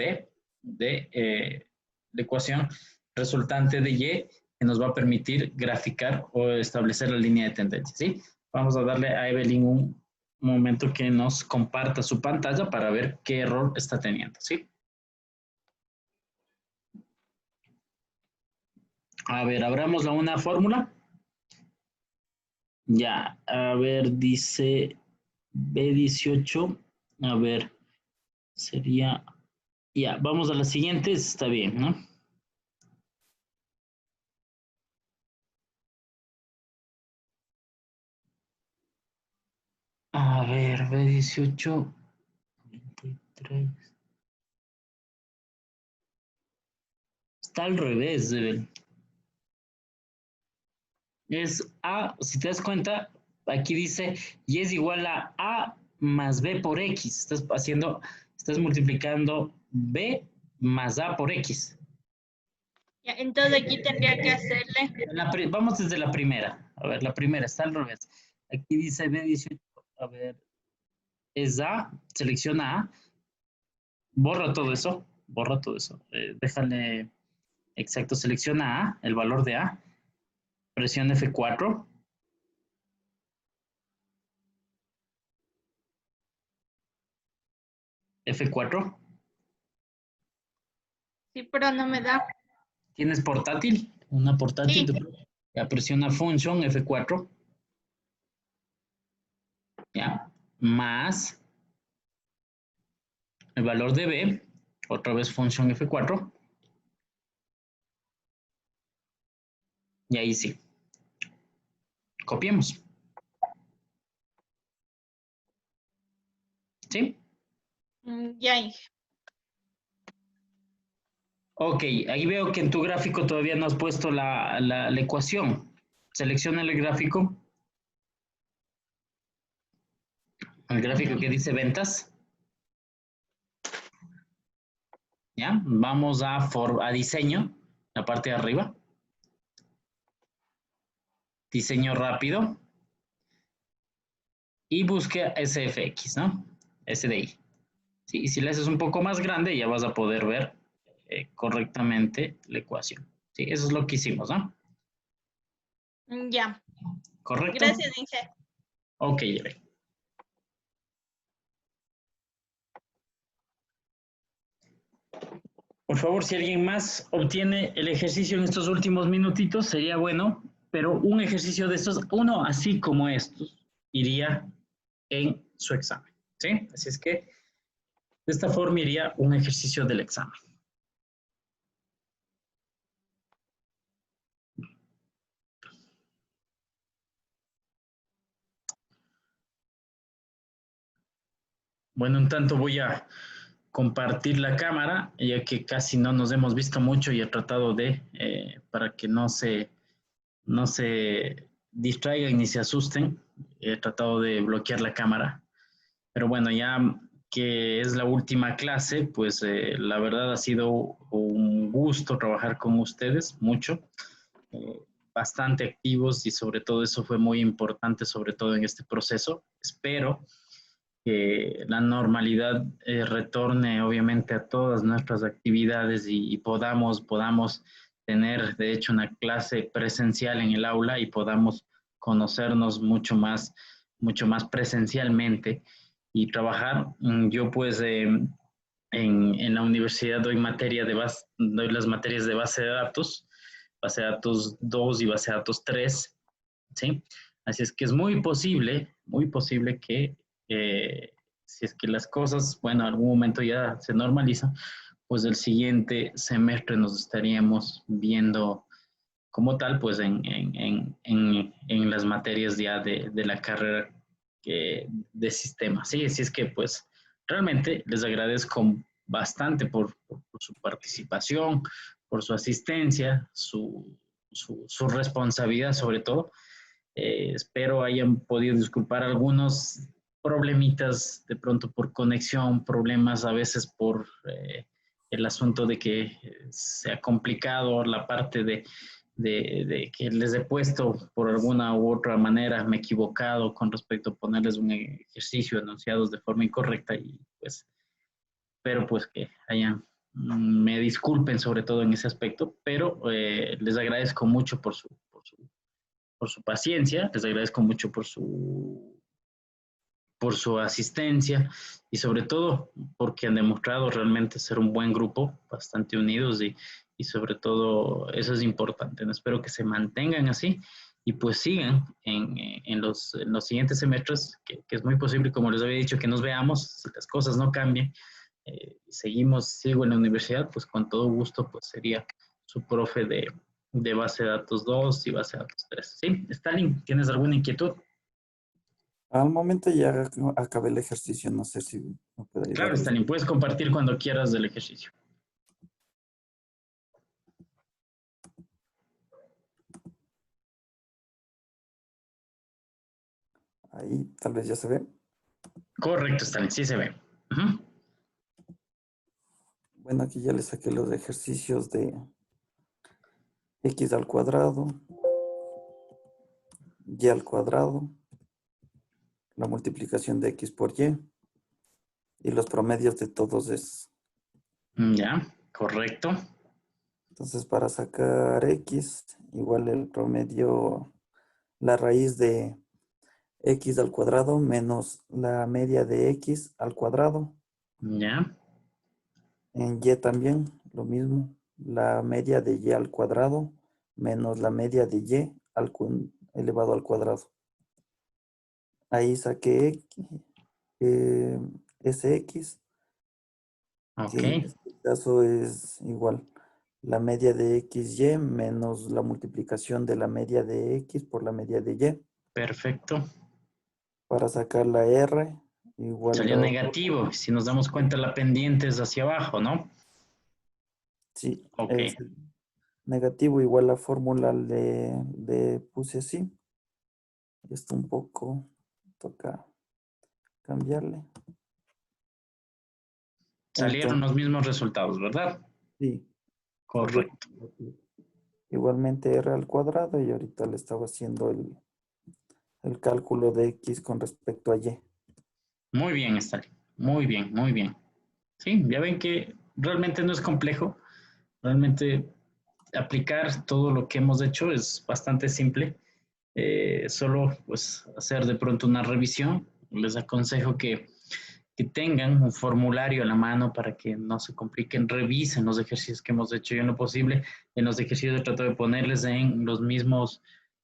S1: la ecuación resultante de Y que nos va a permitir graficar o establecer la línea de tendencia, ¿sí? Vamos a darle a Evelyn un momento que nos comparta su pantalla para ver qué error está teniendo, ¿sí? A ver, abramos una fórmula. Ya, a ver, dice B18. A ver, sería... Ya, vamos a la siguiente, está bien, ¿no? A ver, B18, 23. Está al revés, Evel. Es A, si te das cuenta, aquí dice y es igual a A más B por X. Estás multiplicando B más A por X.
S7: Ya, entonces aquí tendría que hacerle.
S1: Vamos desde la primera. A ver, la primera está al revés. Aquí dice B18. A ver, es A, selecciona A, borra todo eso. Déjale, exacto, selecciona A, el valor de A, presiona F4. F4.
S7: Sí, pero no me da.
S1: ¿Tienes portátil? Una portátil.
S7: Sí.
S1: Ya presiona función F4. Ya. Más el valor de B. Otra vez función F4. Y ahí sí. Copiemos. ¿Sí?
S7: Ya, Inge.
S1: Ok, ahí veo que en tu gráfico todavía no has puesto la ecuación. Selecciona el gráfico. El gráfico que dice ventas. ¿Ya? Vamos a diseño, la parte de arriba. Diseño rápido. Y busque SFX, ¿no? SDI. Sí, y si le haces un poco más grande, ya vas a poder ver correctamente la ecuación. Sí, eso es lo que hicimos, ¿no?
S7: Ya.
S1: ¿Correcto?
S7: Gracias, Inge.
S1: Ok, Eve. Por favor, si alguien más obtiene el ejercicio en estos últimos minutitos, sería bueno, pero un ejercicio de estos, uno así como estos, iría en su examen, ¿sí? Así es que de esta forma iría un ejercicio del examen. Bueno, en tanto voy a compartir la cámara, ya que casi no nos hemos visto mucho y he tratado de, para que no se distraigan ni se asusten, he tratado de bloquear la cámara. Pero bueno, ya que es la última clase, pues la verdad ha sido un gusto trabajar con ustedes, mucho, bastante activos y sobre todo eso fue muy importante, sobre todo en este proceso. Espero que la normalidad retorne obviamente a todas nuestras actividades y podamos tener de hecho una clase presencial en el aula y podamos conocernos mucho más presencialmente y trabajar. Yo pues en la universidad doy las materias de base de datos 2 y base de datos 3, ¿sí? Así es que es muy posible que si es que las cosas, bueno, en algún momento ya se normalizan, pues el siguiente semestre nos estaríamos viendo como tal, pues en las materias ya de la carrera de sistemas. Sí, así es que pues realmente les agradezco bastante por su participación, por su asistencia, su responsabilidad sobre todo. Espero hayan podido disculpar algunos problemitas de pronto por conexión, problemas a veces por el asunto de que se ha complicado la parte de que les he puesto por alguna u otra manera, me he equivocado con respecto a ponerles un ejercicio enunciados de forma incorrecta y pues espero pues que me disculpen sobre todo en ese aspecto, pero les agradezco mucho por su paciencia, les agradezco mucho por su asistencia y sobre todo porque han demostrado realmente ser un buen grupo, bastante unidos y sobre todo eso es importante. Espero que se mantengan así y pues sigan en los siguientes semestres, que es muy posible, como les había dicho, que nos veamos, si las cosas no cambian, sigo en la universidad, pues con todo gusto pues sería su profe de base de datos 2 y base de datos 3. ¿Sí? Stalin, ¿tienes alguna inquietud?
S3: Al momento ya acabé el ejercicio, no sé si me puede ayudar.
S1: Claro, Stalin, puedes compartir cuando quieras del ejercicio.
S3: Ahí tal vez ya se ve.
S1: Correcto, Stalin, sí se ve. Ujú.
S3: Bueno, aquí ya le saqué los ejercicios de x al cuadrado, y al cuadrado, la multiplicación de x por y los promedios de todos esos.
S1: Ya, correcto.
S3: Entonces, para sacar x, igual el promedio, la raíz de x al cuadrado menos la media de x al cuadrado.
S1: Ya,
S3: En y también lo mismo, la media de y al cuadrado menos la media de y elevado al cuadrado. Ahí saqué sx,
S1: ok.
S3: que en este caso es igual la media de xy menos la multiplicación de la media de x por la media de y.
S1: Perfecto.
S3: Para sacar la r, igual
S1: Salió negativo. Si nos damos cuenta, la pendiente es hacia abajo, ¿no?
S3: sí,
S1: Ok.
S3: es negativo, igual la fórmula le puse así. Esto un poco toca cambiarle.
S1: Salieron los
S3: Entonces,
S1: mismos resultados, ¿verdad?
S3: sí, salió
S1: Correcto.
S3: igualmente r al cuadrado y ahorita le estaba haciendo el cálculo de x con respecto a y.
S1: Muy bien, Stalin. Muy bien, muy bien. Sí, ya ven que realmente no es complejo. Realmente aplicar todo lo que hemos hecho es bastante simple. Solo pues hacer de pronto una revisión. Les aconsejo que tengan un formulario a la mano para que no se compliquen, revisen los ejercicios que hemos hecho. Yo en lo posible, en los ejercicios trato de ponerles en los mismos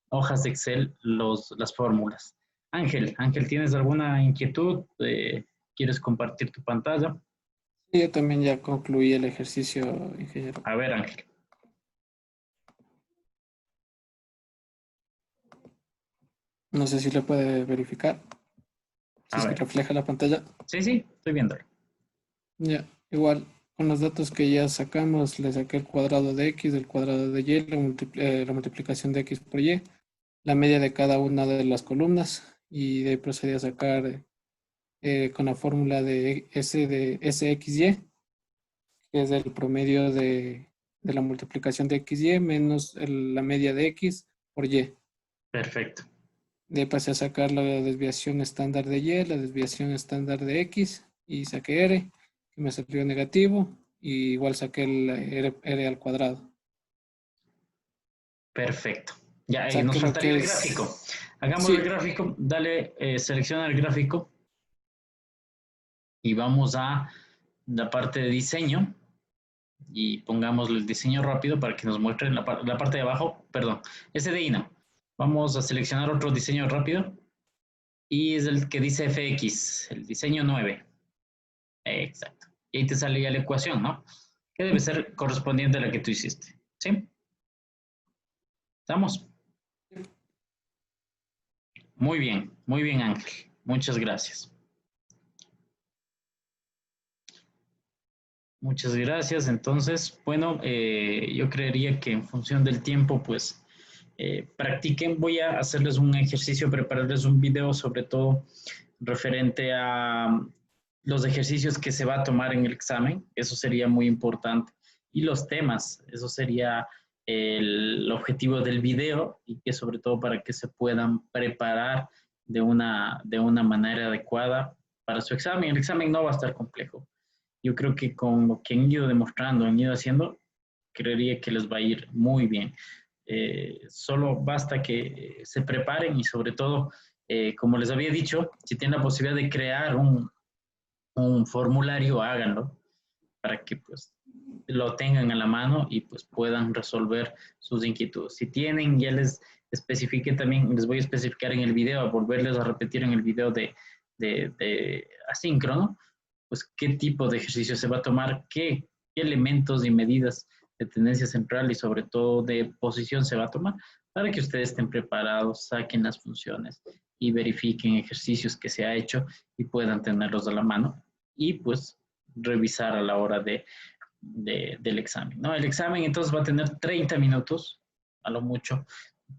S1: hojas de Excel las fórmulas. Ángel, ¿tienes alguna inquietud? ¿Quieres compartir tu pantalla?
S6: Sí, yo también ya concluí el ejercicio, ingeniero.
S1: A ver, Ángel.
S6: No sé si le puede verificar, si
S1: A
S6: es que
S1: ver.
S6: refleja la pantalla.
S1: Sí, estoy viéndolo.
S6: Ya, igual, con los datos que ya sacamos, le saqué el cuadrado de x, el cuadrado de y, la multiplicación de x por y, la media de cada una de las columnas, y de ahí procedí a sacar con la fórmula de Sxy, que es el promedio de la multiplicación de xy menos la media de x por y.
S1: Perfecto.
S6: De ahí pasé a sacar la desviación estándar de y, la desviación estándar de x, y saqué r, que me salió negativo, y igual saqué el r al cuadrado.
S1: Perfecto. Ya, ahí nos
S6: Saqué lo
S1: faltaría
S6: que
S1: el gráfico.
S6: es...
S1: Hagamos el
S6: Sí,
S1: gráfico. Dale, selecciona el gráfico y vamos a la parte de diseño y pongamos el diseño rápido para que nos muestre la parte de abajo. Perdón, ese de no. Vamos a seleccionar otro diseño rápido y es el que dice FX, el diseño 9. Exacto. Y ahí te sale ya la ecuación, ¿no? Que debe ser correspondiente a la que tú hiciste. ¿Sí? ¿Estamos? Muy bien, Ángel. Muchas gracias. Muchas gracias. Entonces, bueno, yo creería que en función del tiempo, pues, practiquen. Voy a hacerles un ejercicio, prepararles un video, sobre todo referente a los ejercicios que se va a tomar en el examen. Eso sería muy importante. Y los temas, eso sería el objetivo del video y que sobre todo para que se puedan preparar de una manera adecuada para su examen. El examen no va a estar complejo. Yo creo que con lo que han ido demostrando, han ido haciendo, creería que les va a ir muy bien. Solo basta que se preparen y sobre todo, como les había dicho, si tienen la posibilidad de crear un formulario, háganlo para que pues lo tengan a la mano y pues puedan resolver sus inquietudes. Si tienen, ya les especifiqué también, les voy a especificar en el video, a volverles a repetir en el video de asíncrono, pues qué tipo de ejercicio se va a tomar, qué elementos y medidas de tendencia central y sobre todo de posición se va a tomar para que ustedes estén preparados, saquen las funciones y verifiquen ejercicios que se ha hecho y puedan tenerlos a la mano y pues revisar a la hora del examen, ¿no? El examen entonces va a tener 30 minutos, a lo mucho,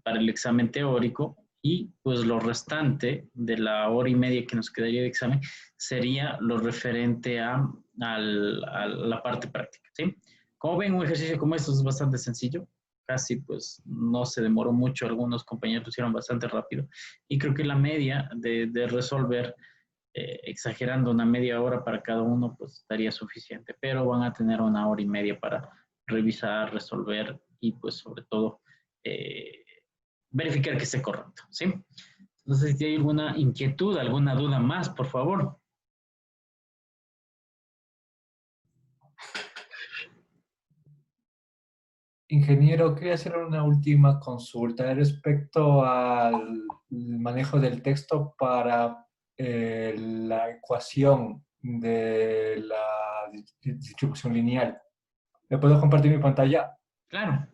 S1: para el examen teórico Y pues lo restante de la hora y media que nos quedaría de examen sería lo referente a la parte práctica, ¿sí? Como ven, un ejercicio como esto es bastante sencillo. Casi pues no se demoró mucho, algunos compañeros lo hicieron bastante rápido. Y creo que la media de resolver, exagerando una media hora para cada uno, pues estaría suficiente. Pero van a tener una hora y media para revisar, resolver y pues sobre todo verificar que esté correcto, ¿sí? Entonces, si hay alguna inquietud, alguna duda más, por favor.
S8: Ingeniero, quería hacer una última consulta respecto al manejo del texto para la ecuación de la distribución lineal. ¿Le puedo compartir mi pantalla?
S1: Claro.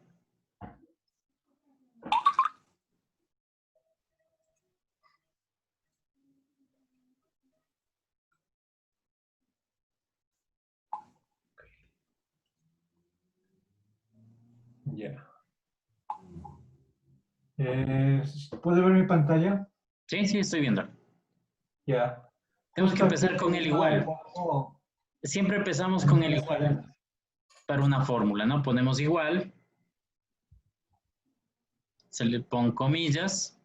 S8: Ya. ¿Puede ver mi pantalla?
S1: Sí, sí, estoy viendo.
S8: Ya.
S1: Tenemos que
S8: Justo
S1: empezar
S8: aquí
S1: con el igual.
S8: pongo
S1: Siempre empezamos con el igual para una fórmula, ¿no? Ponemos igual, se le pone comillas,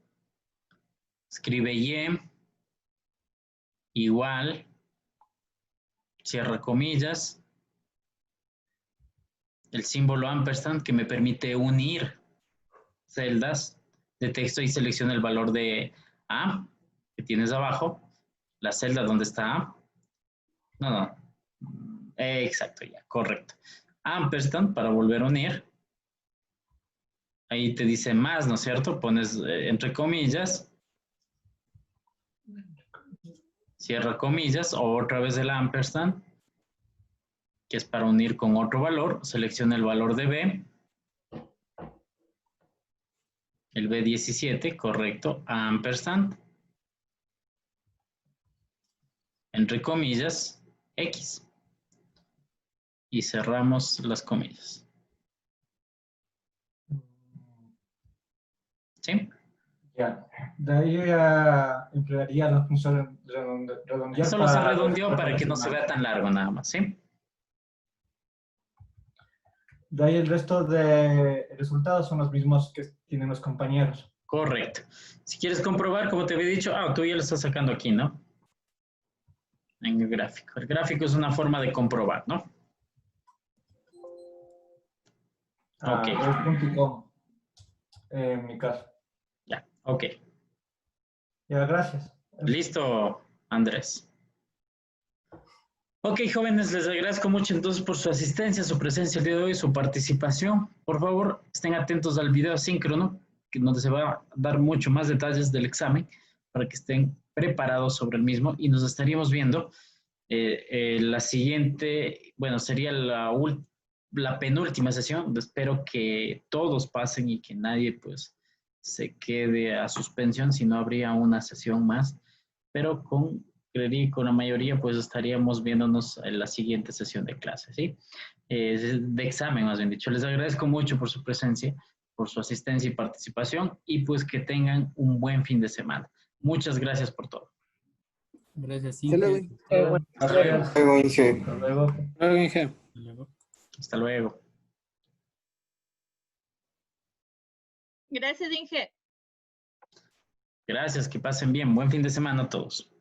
S1: escribe y, igual, cierra comillas, el símbolo ampersand que me permite unir celdas de texto y selecciona el valor de A que tienes abajo, la celda donde está A. No. Exacto, ya, correcto. Ampersand para volver a unir. Ahí te dice más, ¿no es cierto? Pones entre comillas, cierra comillas, o otra vez el ampersand, que es para unir con otro valor. Selecciona el valor de B. El B17, correcto. Ampersand. Entre comillas, X. Y cerramos las comillas. ¿Sí?
S8: Ya. De ahí ya emplearía la función redondear
S1: Solo se
S8: para
S1: redondeó para que no se vea tan largo nada más, ¿sí?
S8: De ahí el resto de resultados son los mismos que tienen los compañeros.
S1: Correcto. Si quieres comprobar, como te había dicho, tú ya lo estás sacando aquí, ¿no? En el gráfico. El gráfico es una forma de comprobar, ¿no? Ok.
S8: Es punto y coma, en mi caso.
S1: Ya, ok.
S8: Ya, gracias.
S1: Listo, Andrés. Ok, jóvenes, les agradezco mucho entonces por su asistencia, su presencia el día de hoy, su participación. Por favor, estén atentos al video asíncrono, donde se va a dar mucho más detalles del examen para que estén preparados sobre el mismo y nos estaríamos viendo la siguiente, bueno, sería la penúltima sesión. Espero que todos pasen y que nadie pues se quede a suspensión, si no habría una sesión más, pero creería que con la mayoría pues estaríamos viéndonos en la siguiente sesión de clase, ¿sí? De examen, más bien dicho. Les agradezco mucho por su presencia, por su asistencia y participación y pues que tengan un buen fin de semana. Muchas gracias por todo.
S9: Gracias,
S3: Hasta luego.
S9: Inge.
S8: Gracias.
S2: Luego, Inge.
S8: Hasta luego.
S6: Luego, Inge.
S1: Hasta luego.
S7: Gracias, Inge.
S1: Gracias, que pasen bien. Buen fin de semana a todos.